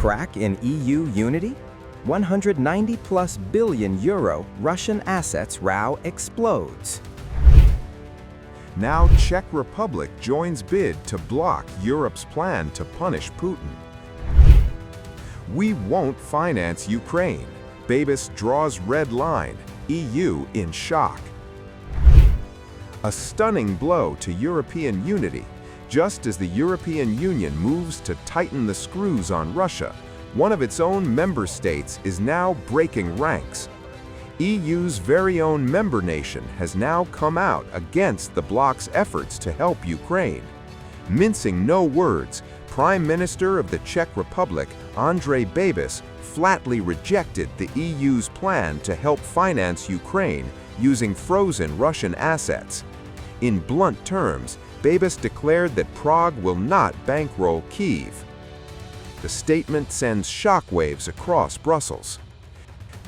crack in EU unity? 190 plus billion euro Russian assets row explodes. Now Czech Republic joins bid to block Europe's plan to punish Putin. We won't finance Ukraine. Babis draws red line. EU in shock. A stunning blow to European unity. Just as the European Union moves to tighten the screws on Russia, one of its own member states is now breaking ranks. EU's very own member nation has now come out against the bloc's efforts to help Ukraine. Mincing no words, Prime Minister of the Czech Republic, Andrej Babis, flatly rejected the EU's plan to help finance Ukraine using frozen Russian assets. In blunt terms, Babis declared that Prague will not bankroll Kyiv. The statement sends shockwaves across Brussels.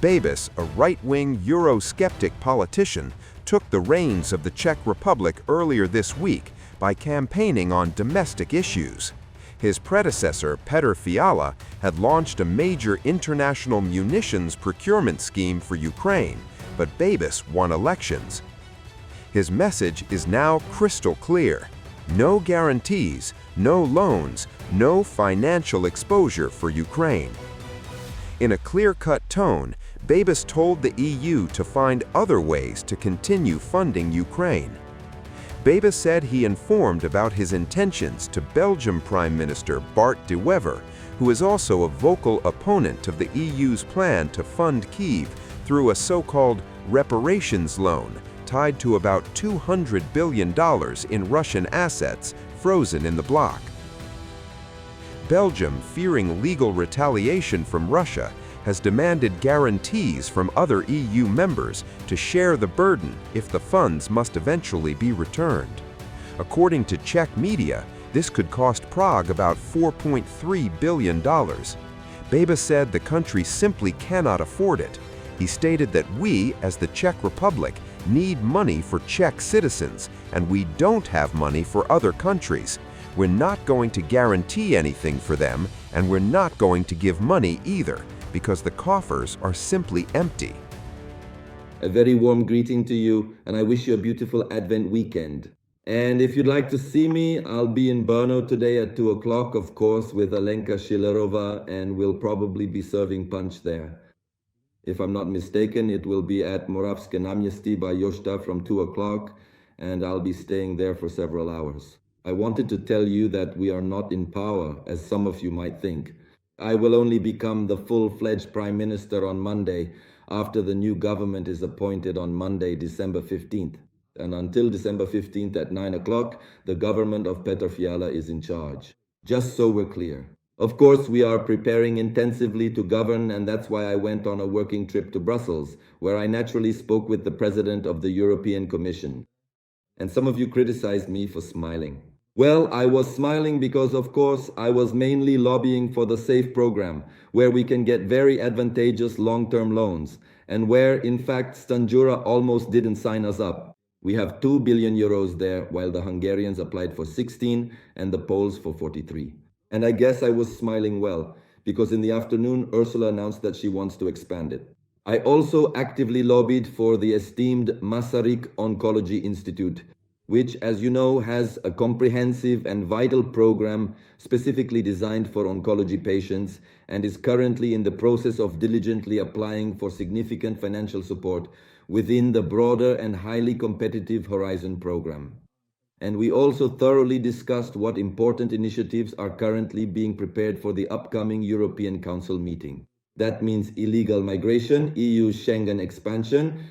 Babis, a right-wing Eurosceptic politician, took the reins of the Czech Republic earlier this week by campaigning on domestic issues. His predecessor, Petr Fiala, had launched a major international munitions procurement scheme for Ukraine, but Babis won elections. His message is now crystal clear. No guarantees, no loans, no financial exposure for Ukraine. In a clear-cut tone, Babis told the EU to find other ways to continue funding Ukraine. Babis said he informed about his intentions to Belgium Prime Minister Bart De Wever, who is also a vocal opponent of the EU's plan to fund Kyiv through a so-called reparations loan tied to about $200 billion in Russian assets frozen in the bloc. Belgium, fearing legal retaliation from Russia, has demanded guarantees from other EU members to share the burden if the funds must eventually be returned. According to Czech media, this could cost Prague about $4.3 billion. Babis said the country simply cannot afford it. He stated that we, as the Czech Republic, need money for Czech citizens, and we don't have money for other countries. We're not going to guarantee anything for them, and we're not going to give money either, because the coffers are simply empty. A very warm greeting to you, and I wish you a beautiful Advent weekend. And if you'd like to see me, I'll be in Brno today at 2 o'clock, of course, with Alenka Šilerova, and we'll probably be serving punch there. If I'm not mistaken, it will be at Moravské náměstí by Jošta from 2 o'clock, and I'll be staying there for several hours. I wanted to tell you that we are not in power, as some of you might think. I will only become the full-fledged Prime Minister on Monday, after the new government is appointed on Monday, December 15th. And until December 15th at 9 o'clock, the government of Petr Fiala is in charge. Just so we're clear. Of course, we are preparing intensively to govern, and that's why I went on a working trip to Brussels, where I naturally spoke with the President of the European Commission. And some of you criticized me for smiling. Well, I was smiling because, of course, I was mainly lobbying for the SAFE program, where we can get very advantageous long-term loans, and where, in fact, Stanjura almost didn't sign us up. We have 2 billion euros there, while the Hungarians applied for 16 and the Poles for 43. And I guess I was smiling well, because in the afternoon, Ursula announced that she wants to expand it. I also actively lobbied for the esteemed Masaryk Oncology Institute, which, as you know, has a comprehensive and vital program specifically designed for oncology patients and is currently in the process of diligently applying for significant financial support within the broader and highly competitive Horizon program. And we also thoroughly discussed what important initiatives are currently being prepared for the upcoming European Council meeting. That means illegal migration, EU Schengen expansion,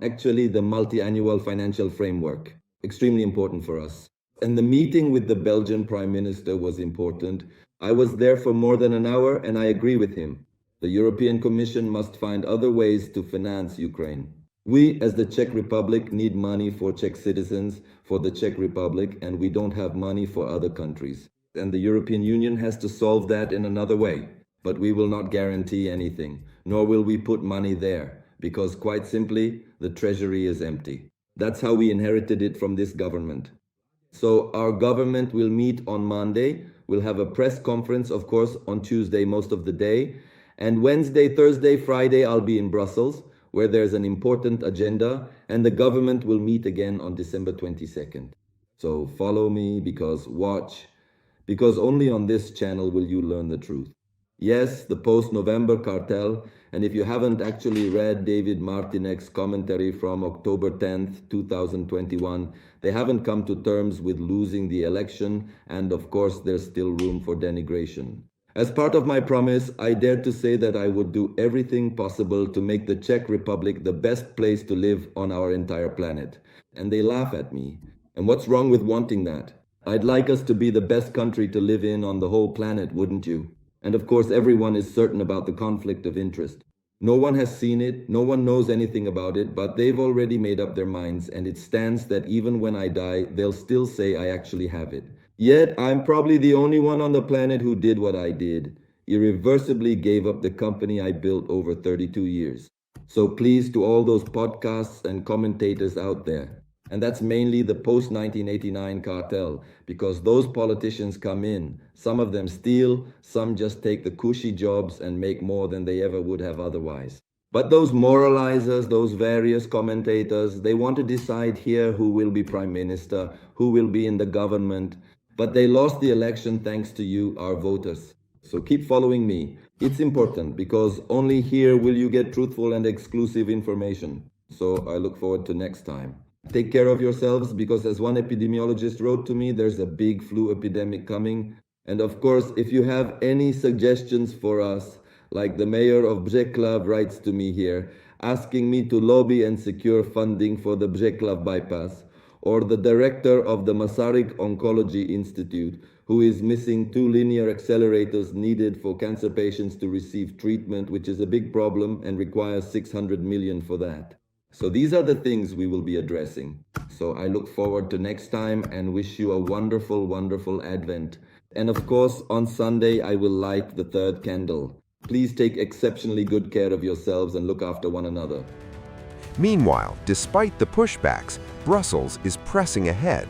actually the multi-annual financial framework. Extremely important for us. And the meeting with the Belgian Prime Minister was important. I was there for more than an hour, and I agree with him. The European Commission must find other ways to finance Ukraine. We, as the Czech Republic, need money for Czech citizens, for the Czech Republic, and we don't have money for other countries. And the European Union has to solve that in another way. But we will not guarantee anything, nor will we put money there, because quite simply, the treasury is empty. That's how we inherited it from this government. So our government will meet on Monday We'll have a press conference, of course, on Tuesday most of the day. And Wednesday, Thursday, Friday, I'll be in Brussels, where there's an important agenda, and the government will meet again on December 22nd. So follow me, because only on this channel will you learn the truth. Yes, the post-November cartel, and if you haven't actually read David Martinek's commentary from October 10th, 2021, they haven't come to terms with losing the election, and of course there's still room for denigration. As part of my promise, I dare to say that I would do everything possible to make the Czech Republic the best place to live on our entire planet. And they laugh at me. And what's wrong with wanting that? I'd like us to be the best country to live in on the whole planet, wouldn't you? And of course, everyone is certain about the conflict of interest. No one has seen it, no one knows anything about it, but they've already made up their minds, and it stands that even when I die, they'll still say I actually have it. Yet, I'm probably the only one on the planet who did what I did. Irreversibly gave up the company I built over 32 years. So please, to all those podcasts and commentators out there, and that's mainly the post-1989 cartel, because those politicians come in, some of them steal, some just take the cushy jobs and make more than they ever would have otherwise. But those moralizers, those various commentators, they want to decide here who will be prime minister, who will be in the government, but they lost the election thanks to you, our voters. So keep following me. It's important because only here will you get truthful and exclusive information. So I look forward to next time. Take care of yourselves because as one epidemiologist wrote to me, there's a big flu epidemic coming. And of course, if you have any suggestions for us, like the mayor of Břeclav writes to me here, asking me to lobby and secure funding for the Břeclav bypass, or the director of the Masaryk Oncology Institute, who is missing 2 linear accelerators needed for cancer patients to receive treatment, which is a big problem and requires 600 million for that. So these are the things we will be addressing. So I look forward to next time and wish you a wonderful, wonderful Advent. And of course, on Sunday, I will light the 3rd candle. Please take exceptionally good care of yourselves and look after one another. Meanwhile, despite the pushbacks, Brussels is pressing ahead.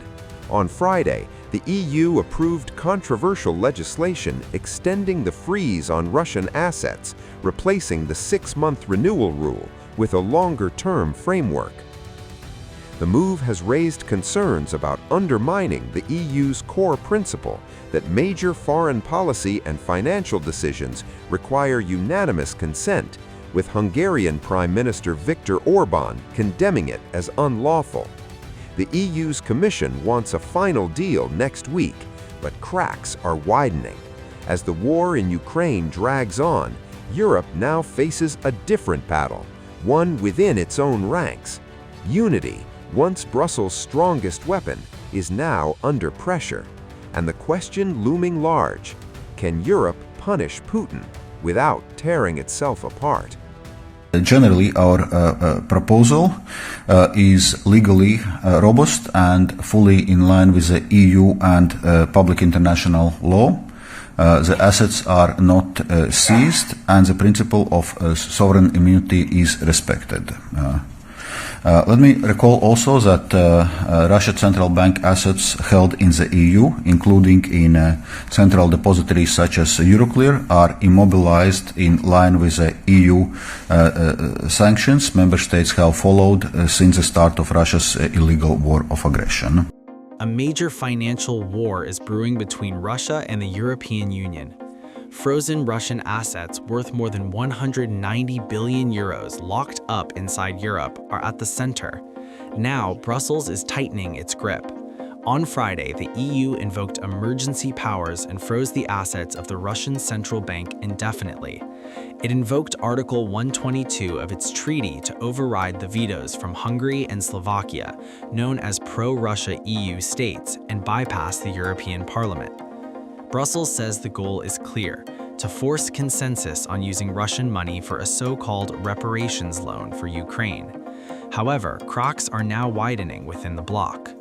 On Friday, the EU approved controversial legislation extending the freeze on Russian assets, replacing the 6-month renewal rule with a longer-term framework. The move has raised concerns about undermining the EU's core principle that major foreign policy and financial decisions require unanimous consent, with Hungarian Prime Minister Viktor Orbán condemning it as unlawful. The EU's Commission wants a final deal next week, but cracks are widening. As the war in Ukraine drags on, Europe now faces a different battle, one within its own ranks. Unity, once Brussels' strongest weapon, is now under pressure. And the question looming large: can Europe punish Putin without tearing itself apart? Generally, our proposal is legally robust and fully in line with the EU and public international law. The assets are not seized, and the principle of sovereign immunity is respected. Let me recall also that Russia's central bank assets held in the EU, including in central depositories such as Euroclear, are immobilized in line with the EU sanctions member states have followed since the start of Russia's illegal war of aggression. A major financial war is brewing between Russia and the European Union. Frozen Russian assets worth more than 190 billion euros locked up inside Europe are at the center. Now, Brussels is tightening its grip. On Friday, the EU invoked emergency powers and froze the assets of the Russian central bank indefinitely. It invoked Article 122 of its treaty to override the vetoes from Hungary and Slovakia, known as pro-Russia EU states, and bypass the European Parliament. Brussels says the goal is clear: to force consensus on using Russian money for a so-called reparations loan for Ukraine. However, cracks are now widening within the bloc.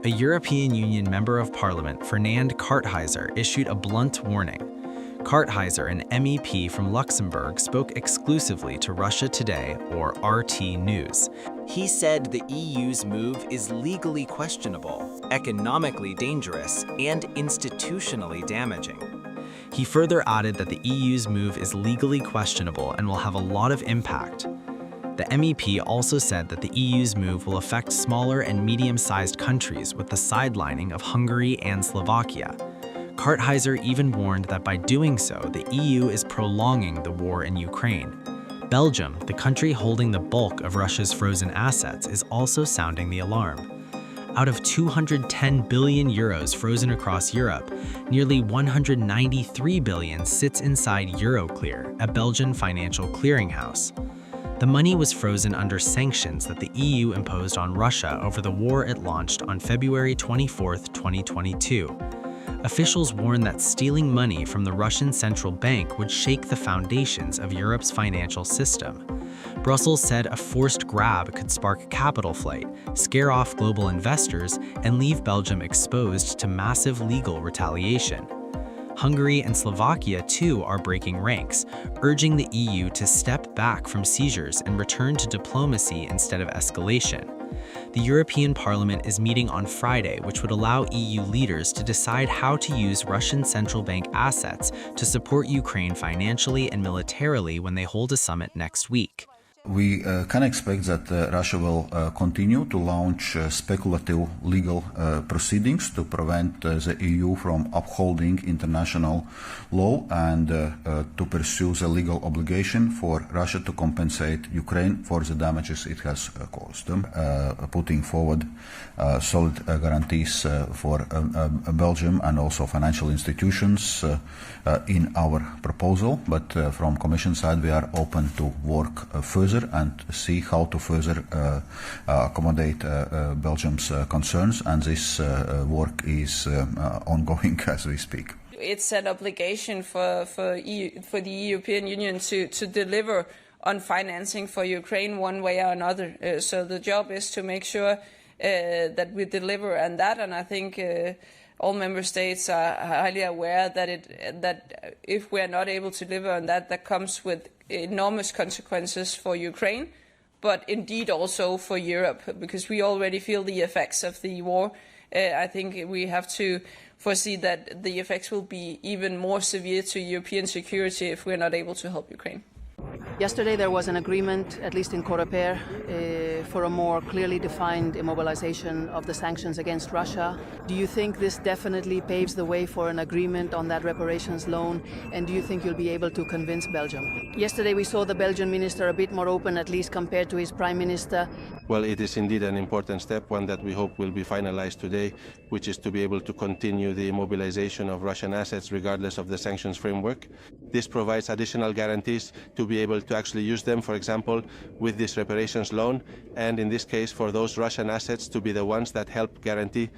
A European Union Member of Parliament, Fernand Kartheiser, issued a blunt warning. Kartheiser, an MEP from Luxembourg, spoke exclusively to Russia Today, or RT News. He said the EU's move is legally questionable, economically dangerous, and institutionally damaging. He further added that the EU's move is legally questionable and will have a lot of impact. The MEP also said that the EU's move will affect smaller and medium-sized countries with the sidelining of Hungary and Slovakia. Kartheiser even warned that by doing so, the EU is prolonging the war in Ukraine. Belgium, the country holding the bulk of Russia's frozen assets, is also sounding the alarm. Out of 210 billion euros frozen across Europe, nearly 193 billion sits inside Euroclear, a Belgian financial clearinghouse. The money was frozen under sanctions that the EU imposed on Russia over the war it launched on February 24, 2022. Officials warned that stealing money from the Russian central bank would shake the foundations of Europe's financial system. Brussels said a forced grab could spark capital flight, scare off global investors, and leave Belgium exposed to massive legal retaliation. Hungary and Slovakia, too, are breaking ranks, urging the EU to step back from seizures and return to diplomacy instead of escalation. The European Parliament is meeting on Friday, which would allow EU leaders to decide how to use Russian central bank assets to support Ukraine financially and militarily when they hold a summit next week. We can expect that Russia will continue to launch speculative legal proceedings to prevent the EU from upholding international law and to pursue the legal obligation for Russia to compensate Ukraine for the damages it has caused, putting forward solid guarantees for Belgium and also financial institutions in our proposal. But from Commission side, we are open to work further and see how to further accommodate Belgium's concerns, and this work is ongoing as we speak. It's an obligation for the European Union to deliver on financing for Ukraine one way or another. So the job is to make sure that we deliver on that, and I think all member states are highly aware that if we are not able to deliver on that, that comes with enormous consequences for Ukraine, but indeed also for Europe, because we already feel the effects of the war. I think we have to foresee that the effects will be even more severe to European security if we're not able to help Ukraine. Yesterday there was an agreement, at least in Coreper, for a more clearly defined immobilization of the sanctions against Russia. Do you think this definitely paves the way for an agreement on that reparations loan, and do you think you'll be able to convince Belgium? Yesterday we saw the Belgian minister a bit more open, at least compared to his prime minister. Well, it is indeed an important step, one that we hope will be finalized today, which is to be able to continue the immobilization of Russian assets regardless of the sanctions framework. This provides additional guarantees to be able to actually use them, for example, with this reparations loan, and in this case for those Russian assets to be the ones that help guarantee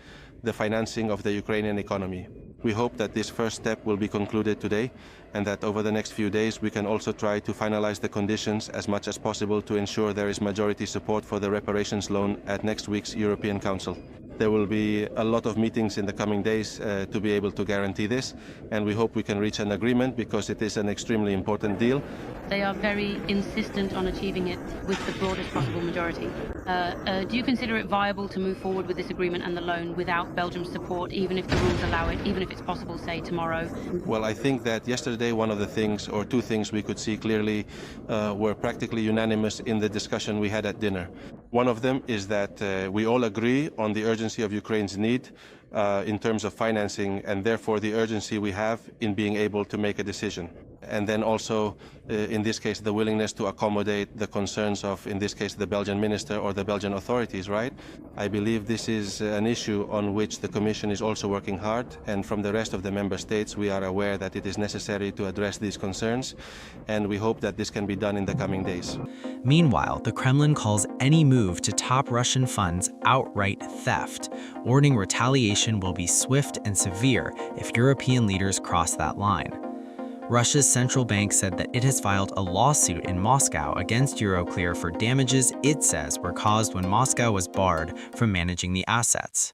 the financing of the Ukrainian economy. We hope that this first step will be concluded today, and that over the next few days we can also try to finalize the conditions as much as possible to ensure there is majority support for the reparations loan at next week's European Council. There will be a lot of meetings in the coming days to be able to guarantee this, and we hope we can reach an agreement because it is an extremely important deal. They are very insistent on achieving it with the broadest possible majority. Do you consider it viable to move forward with this agreement and the loan without Belgium's support, even if the rules allow it, even if it's possible, say, tomorrow? Well, I think that yesterday one of the things, or two things we could see clearly were practically unanimous in the discussion we had at dinner. One of them is that we all agree on the urgency of Ukraine's need in terms of financing, and therefore the urgency we have in being able to make a decision. And then also, in this case, the willingness to accommodate the concerns of, in this case, the Belgian minister or the Belgian authorities, right? I believe this is an issue on which the Commission is also working hard, and from the rest of the member states, we are aware that it is necessary to address these concerns, and we hope that this can be done in the coming days. Meanwhile, the Kremlin calls any move to top Russian funds outright theft, warning retaliation will be swift and severe if European leaders cross that line. Russia's central bank said that it has filed a lawsuit in Moscow against Euroclear for damages it says were caused when Moscow was barred from managing the assets.